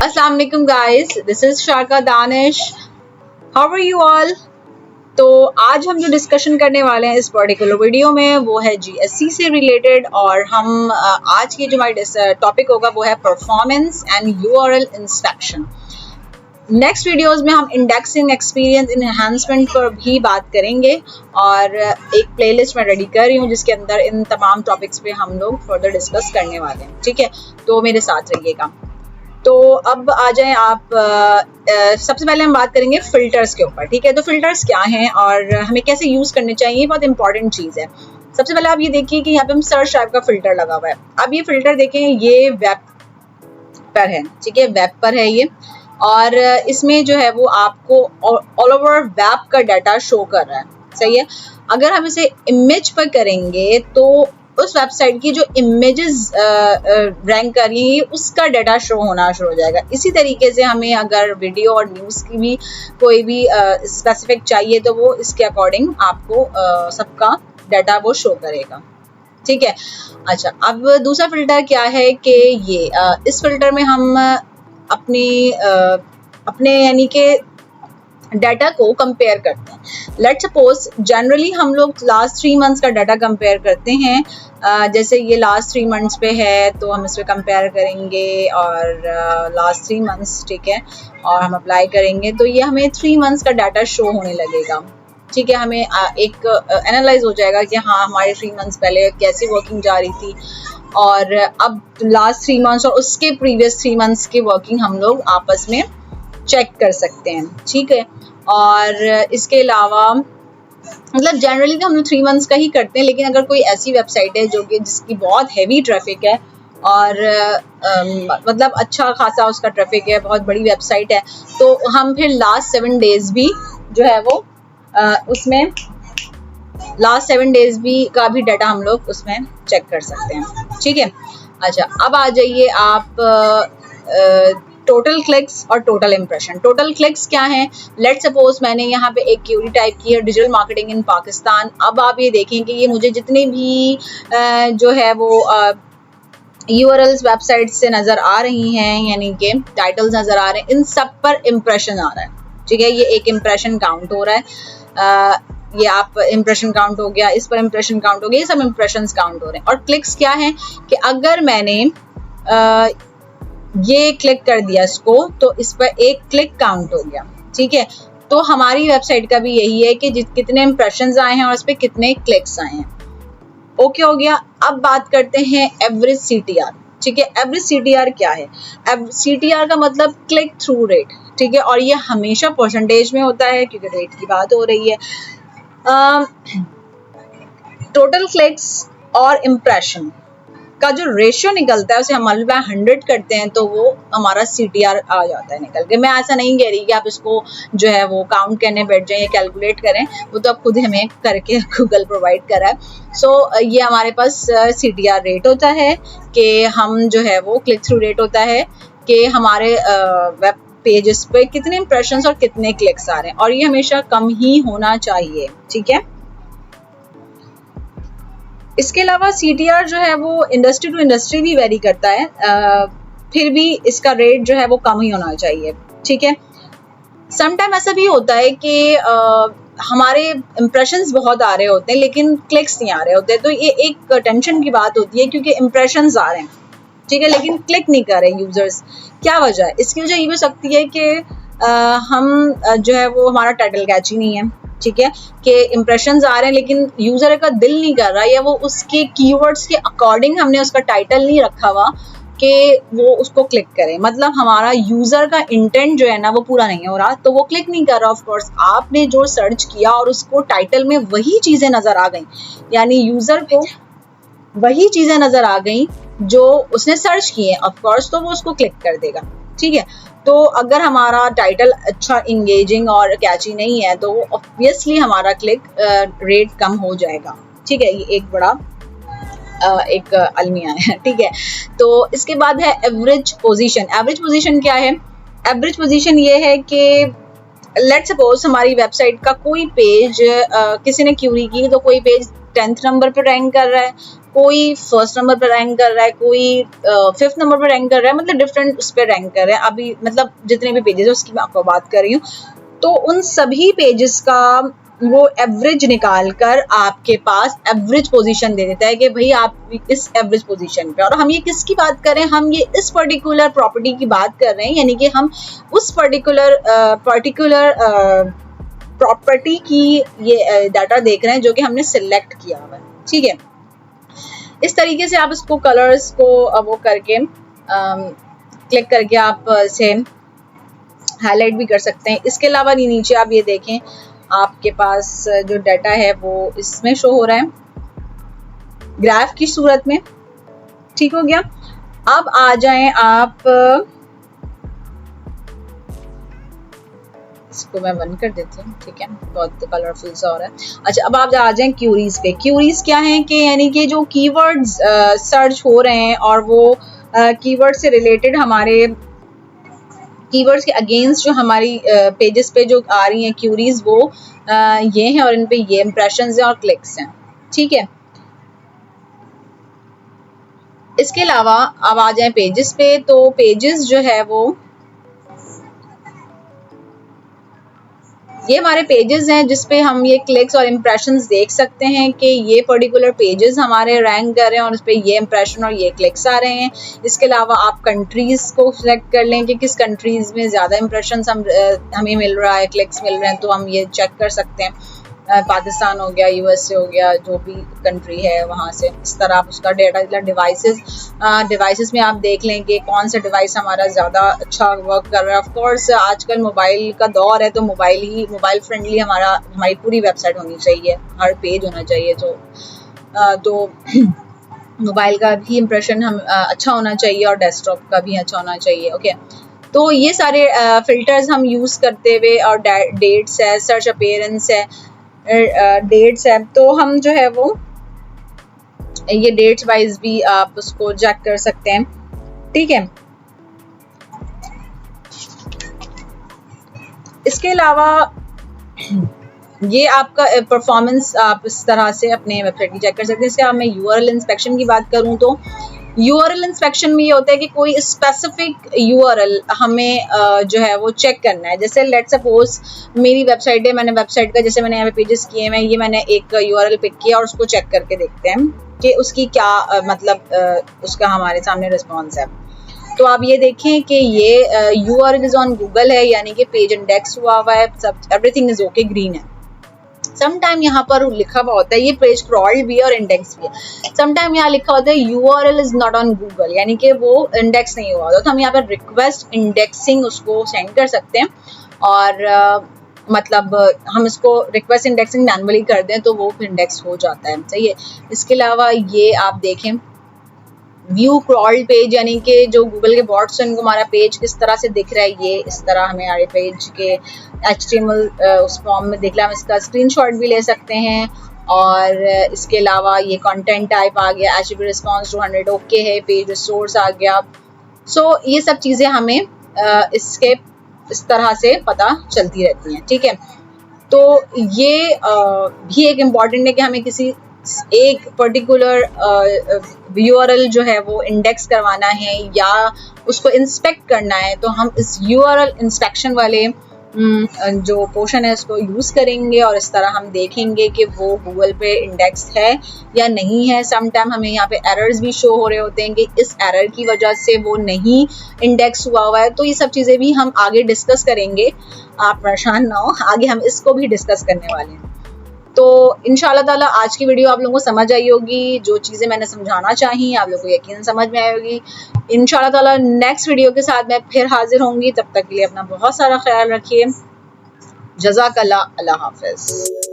अस्सलाम वालेकुम guys, this is Sharka Danish. How are you all? तो आज हम जो डिस्कशन करने वाले हैं इस पर्टिकुलर वीडियो में वो है जीएससी से रिलेटेड, और हम आज की जो हमारी टॉपिक होगा वो है performance and URL inspection. Next videos में हम इंडेक्सिंग, एक्सपीरियंस, एनहांसमेंट पर भी बात करेंगे, और एक प्लेलिस्ट मैं रेडी कर रही हूँ जिसके अंदर इन तमाम टॉपिक्स पे हम लोग फर्दर डिस्कस करने वाले हैं। ठीक है, तो मेरे साथ रहिएगा। तो अब आ जाएं आप, सबसे पहले हम बात करेंगे फिल्टर्स के ऊपर। ठीक है, तो फिल्टर्स क्या हैं और हमें कैसे यूज़ करने चाहिए, बहुत इंपॉर्टेंट चीज़ है। सबसे पहले आप ये देखिए कि यहाँ पे हम सर्च टाइप का फिल्टर लगा हुआ है। अब ये फिल्टर देखें, ये वेब पर है। ठीक है, वेब पर है ये, और इसमें जो है वो आपको ऑल ओवर वेब का डाटा शो कर रहा है। सही है। अगर हम इसे इमेज पर करेंगे तो उस वेबसाइट की जो इमेजेस रैंक कर रही है उसका डाटा शो होना शुरू हो जाएगा। इसी तरीके से हमें अगर वीडियो और न्यूज़ की भी कोई भी स्पेसिफिक चाहिए तो वो इसके अकॉर्डिंग आपको सबका डाटा वो शो करेगा। ठीक है। अच्छा, अब दूसरा फिल्टर क्या है कि ये इस फिल्टर में हम अपने यानी कि डाटा को कंपेयर करते हैं। लेट्स सपोज जनरली हम लोग लास्ट 3 मंथ्स का डाटा कंपेयर करते हैं। जैसे ये लास्ट 3 मंथ्स पे है तो हम इस पे कंपेयर करेंगे, और लास्ट 3 मंथ्स, ठीक है, और हम अप्लाई करेंगे तो ये हमें 3 मंथ्स का डाटा शो होने लगेगा। ठीक है, हमें एक एनालाइज हो जाएगा कि हाँ हमारे 3 मंथ्स पहले कैसी वर्किंग जा रही थी, और अब लास्ट 3 मंथ्स और उसके प्रीवियस 3 मंथ्स की वर्किंग हम लोग आपस में चेक कर सकते हैं। ठीक है, और इसके अलावा मतलब जनरली तो हम लोग 3 मंथ्स का ही करते हैं, लेकिन अगर कोई ऐसी वेबसाइट है जो कि जिसकी बहुत हैवी ट्रैफिक है और मतलब अच्छा खासा उसका ट्रैफिक है, बहुत बड़ी वेबसाइट है, तो हम फिर लास्ट 7 डेज भी जो है वो उसमें लास्ट 7 डेज भी का भी डाटा हम लोग उसमें चेक कर सकते हैं। ठीक है। अच्छा, अब आ जाइए आप टोटल क्लिक्स और टोटल इम्प्रेशन। टोटल क्लिक्स क्या है? लेट्स सपोज मैंने यहाँ पे एक क्यूरी टाइप की है, डिजिटल मार्केटिंग इन पाकिस्तान। अब आप ये देखें कि ये मुझे जितने भी जो है वो यूआरएल्स वेबसाइट से नज़र आ रही हैं, यानी कि टाइटल्स नज़र आ रहे हैं, इन सब पर इम्प्रेशन आ रहा है। ठीक है, ये एक इम्प्रेशन काउंट हो रहा है। ये आप इम्प्रेशन काउंट हो गया, इस पर इम्प्रेशन काउंट हो गया, ये सब इम्प्रेशंस काउंट हो रहे हैं। और क्लिक्स क्या है कि अगर मैंने ये क्लिक कर दिया इसको तो इस पर एक क्लिक काउंट हो गया। ठीक है, तो हमारी वेबसाइट का भी यही है कि कितने इम्प्रेशंस आए हैं और इस पर कितने क्लिक्स आए हैं। ओके हो गया। अब बात करते हैं एवरेज सीटीआर। ठीक है, एवरेज सीटीआर क्या है? सीटीआर का मतलब क्लिक थ्रू रेट। ठीक है, और ये हमेशा परसेंटेज में होता है क्योंकि रेट की बात हो रही है। टोटल क्लिक्स और इम्प्रेशन का जो रेशियो निकलता है उसे हम मल्टीप्लाई 100 करते हैं तो वो हमारा सीटीआर आ जाता है निकल के। मैं ऐसा नहीं कह रही कि आप इसको जो है वो काउंट करने बैठ जाएं या कैलकुलेट करें, वो तो आप खुद हमें करके गूगल प्रोवाइड करा है। सो ये हमारे पास सीटीआर रेट होता है कि हम जो है वो क्लिक थ्रू रेट होता है कि हमारे वेब पेजेस पे कितने इंप्रेशंस और कितने क्लिक्स आ रहे हैं, और ये हमेशा कम ही होना चाहिए। ठीक है। इसके अलावा सीटीआर जो है वो इंडस्ट्री टू इंडस्ट्री भी वेरी करता है, फिर भी इसका रेट जो है वो कम ही होना चाहिए। ठीक है। समटाइम ऐसा भी होता है कि हमारे इम्प्रेशंस बहुत आ रहे होते हैं लेकिन क्लिक्स नहीं आ रहे होते, तो ये एक टेंशन की बात होती है क्योंकि इम्प्रेशंस आ रहे हैं, ठीक है, लेकिन क्लिक नहीं कर रहे यूजर्स। क्या वजह है? इसकी वजह ये हो सकती है कि हम जो है वो हमारा टाइटल कैची नहीं है। ठीक है, कि इम्प्रेशंस आ रहे हैं लेकिन यूजर का दिल नहीं कर रहा, या वो उसके कीवर्ड्स के अकॉर्डिंग हमने उसका टाइटल नहीं रखा हुआ कि वो उसको क्लिक करें। मतलब हमारा यूजर का इंटेंट जो है ना वो पूरा नहीं हो रहा, तो वो क्लिक नहीं कर रहा। ऑफ कोर्स आपने जो सर्च किया और उसको टाइटल में वही चीजें नजर आ गई, यानी यूजर को वही चीजें नजर आ गई जो उसने सर्च किए, ऑफ कोर्स तो वो उसको क्लिक कर देगा। ठीक है, तो अगर हमारा टाइटल अच्छा इंगेजिंग और कैची नहीं है तो ऑब्वियसली हमारा क्लिक रेट कम हो जाएगा। ठीक है, ये एक बड़ा एक अलमिया है। ठीक है, तो इसके बाद है एवरेज पोजीशन। एवरेज पोजीशन क्या है? एवरेज पोजीशन ये है कि लेट्स सपोज हमारी वेबसाइट का कोई पेज किसी ने क्यूरी की तो कोई पेज 10th नंबर पर रैंक कर रहा है, कोई फर्स्ट नंबर पर रैंक कर रहा है, कोई 5th नंबर पर रैंक कर रहा है, मतलब डिफरेंट उस पर रैंक कर रहे हैं। अभी मतलब जितने भी पेजेस है उसकी मैं आपको बात कर रही हूँ। तो उन सभी पेजेस का वो एवरेज निकाल कर आपके पास एवरेज पोजीशन दे देता है कि भाई आप इस एवरेज पोजीशन पे। और हम ये किसकी बात कर रहे हैं, हम ये इस पर्टिकुलर प्रॉपर्टी की बात कर रहे हैं, यानी कि हम उस पर्टिकुलर प्रॉपर्टी की ये डाटा देख रहे हैं जो कि हमने सिलेक्ट किया हुआ है। ठीक है, इस तरीके से आप इसको कलर्स को वो करके क्लिक करके आप इसे हाईलाइट भी कर सकते हैं। इसके अलावा नीचे आप ये देखें, आपके पास जो डाटा है वो इसमें शो हो रहा है ग्राफ की सूरत में। ठीक हो गया। अब आ जाएं आप, इसको मैं बंद कर देती हूँ, ठीक है, बहुत कलरफुल सा हो रहा है। अच्छा, अब आप आ जाएं क्यूरीज पे। क्यूरीज क्या है कि यानी कि जो कीवर्ड्स सर्च हो रहे हैं और वो कीवर्ड से रिलेटेड हमारे कीवर्ड्स के अगेंस्ट जो हमारी पेजेस पे जो आ रही हैं क्यूरीज, वो ये हैं और इन पे ये इंप्रेशंस हैं और क्लिक्स हैं। ठीक है, इसके अलावा अब आ जाएं पेजेस पे। तो पेजेस जो है वो ये हमारे पेजेस हैं जिसपे हम ये क्लिक्स और इम्प्रेशंस देख सकते हैं कि ये पर्टिकुलर पेजेस हमारे रैंक कर रहे हैं और उस पर ये इम्प्रेशन और ये क्लिक्स आ रहे हैं। इसके अलावा आप कंट्रीज को सिलेक्ट कर लें कि किस कंट्रीज में ज़्यादा इम्प्रेशंस हमें मिल रहा है, क्लिक्स मिल रहे हैं, तो हम ये चेक कर सकते हैं। पाकिस्तान हो गया, यूएसए हो गया, जो भी कंट्री है वहाँ से इस तरह आप उसका डेटा डिवाइसेस में आप देख लें कि कौन सा डिवाइस हमारा ज़्यादा अच्छा वर्क कर रहा है। ऑफ कोर्स आजकल मोबाइल का दौर है, तो मोबाइल फ्रेंडली हमारी पूरी वेबसाइट होनी चाहिए, हर पेज होना चाहिए। तो मोबाइल का भी इम्प्रेशन हम अच्छा होना चाहिए और डेस्कटॉप का भी अच्छा होना चाहिए। ओके, तो ये सारे फिल्टर्स हम यूज़ करते हुए, और डेट्स है, सर्च अपीयरेंस है, डेट्स है, तो हम जो है वो ये डेट्स वाइज भी आप उसको चेक कर सकते हैं। ठीक है, इसके अलावा ये आपका परफॉर्मेंस आप इस तरह से अपने वेबसाइट की चेक कर सकते हैं। इसके अलावा मैं यूआरएल इंस्पेक्शन की बात करूं तो यूआरएल इंस्पेक्शन में ये होता है कि कोई स्पेसिफिक यूआरएल हमें जो है वो चेक करना है। जैसे लेट सपोज मेरी वेबसाइट है, मैंने वेबसाइट का जैसे मैंने यहाँ पे पेजेस किए हैं, ये मैंने एक यूआरएल पिक किया और उसको चेक करके देखते हैं कि उसकी क्या उसका हमारे सामने रिस्पॉन्स है। तो आप ये देखें कि ये यूआरएल इज ऑन गूगल है, यानी कि पेज इंडेक्स हुआ है, सब एवरीथिंग इज ओके, ग्रीन है। समटाइम यहाँ पर लिखा हुआ होता है, ये पेज क्रॉल्ड भी है और इंडेक्स भी है। समटाइम यहाँ लिखा होता है URL is not on Google, यानी कि वो इंडेक्स नहीं हुआ होता। तो हम यहाँ पर रिक्वेस्ट इंडेक्सिंग उसको सेंड कर सकते हैं और मतलब हम इसको रिक्वेस्ट इंडेक्सिंग मैनुअली कर दें तो वो इंडेक्स हो जाता है। सही है। इसके अलावा ये आप देखें व्यू क्रॉल्ड पेज, यानी कि जो गूगल के बॉट्स हैं उनको हमारा पेज किस तरह से दिख रहा है, ये इस तरह हमें हमारे पेज के HTML उस फॉर्म में दिख रहा है। हम इसका स्क्रीनशॉट भी ले सकते हैं। और इसके अलावा ये कंटेंट टाइप आ गया, HTTP रिस्पॉन्स 200 ओके है, पेज रिसोर्स आ गया। सो ये सब चीज़ें हमें इसके इस तरह से पता चलती रहती हैं। ठीक है, तो ये भी एक इम्पॉर्टेंट है कि हमें किसी एक पर्टिकुलर यूआरएल जो है वो इंडेक्स करवाना है या उसको इंस्पेक्ट करना है, तो हम इस यूआरएल इंस्पेक्शन वाले जो पोर्शन है उसको यूज़ करेंगे और इस तरह हम देखेंगे कि वो गूगल पे इंडेक्स है या नहीं है। समटाइम हमें यहाँ पे एरर्स भी शो हो रहे होते हैं कि इस एरर की वजह से वो नहीं इंडेक्स हुआ है। तो ये सब चीज़ें भी हम आगे डिस्कस करेंगे, आप परेशान ना हो, आगे हम इसको भी डिस्कस करने वाले हैं। तो इंशाल्लाह ताला आज की वीडियो आप लोगों को समझ आई होगी, जो चीज़ें मैंने समझाना चाहिए आप लोगों को यकीन समझ में आई होगी। इंशाल्लाह ताला नेक्स्ट वीडियो के साथ मैं फिर हाजिर होंगी, तब तक के लिए अपना बहुत सारा ख्याल रखिए। जज़ाकल्लाह, अल्लाह हाफ़िज़।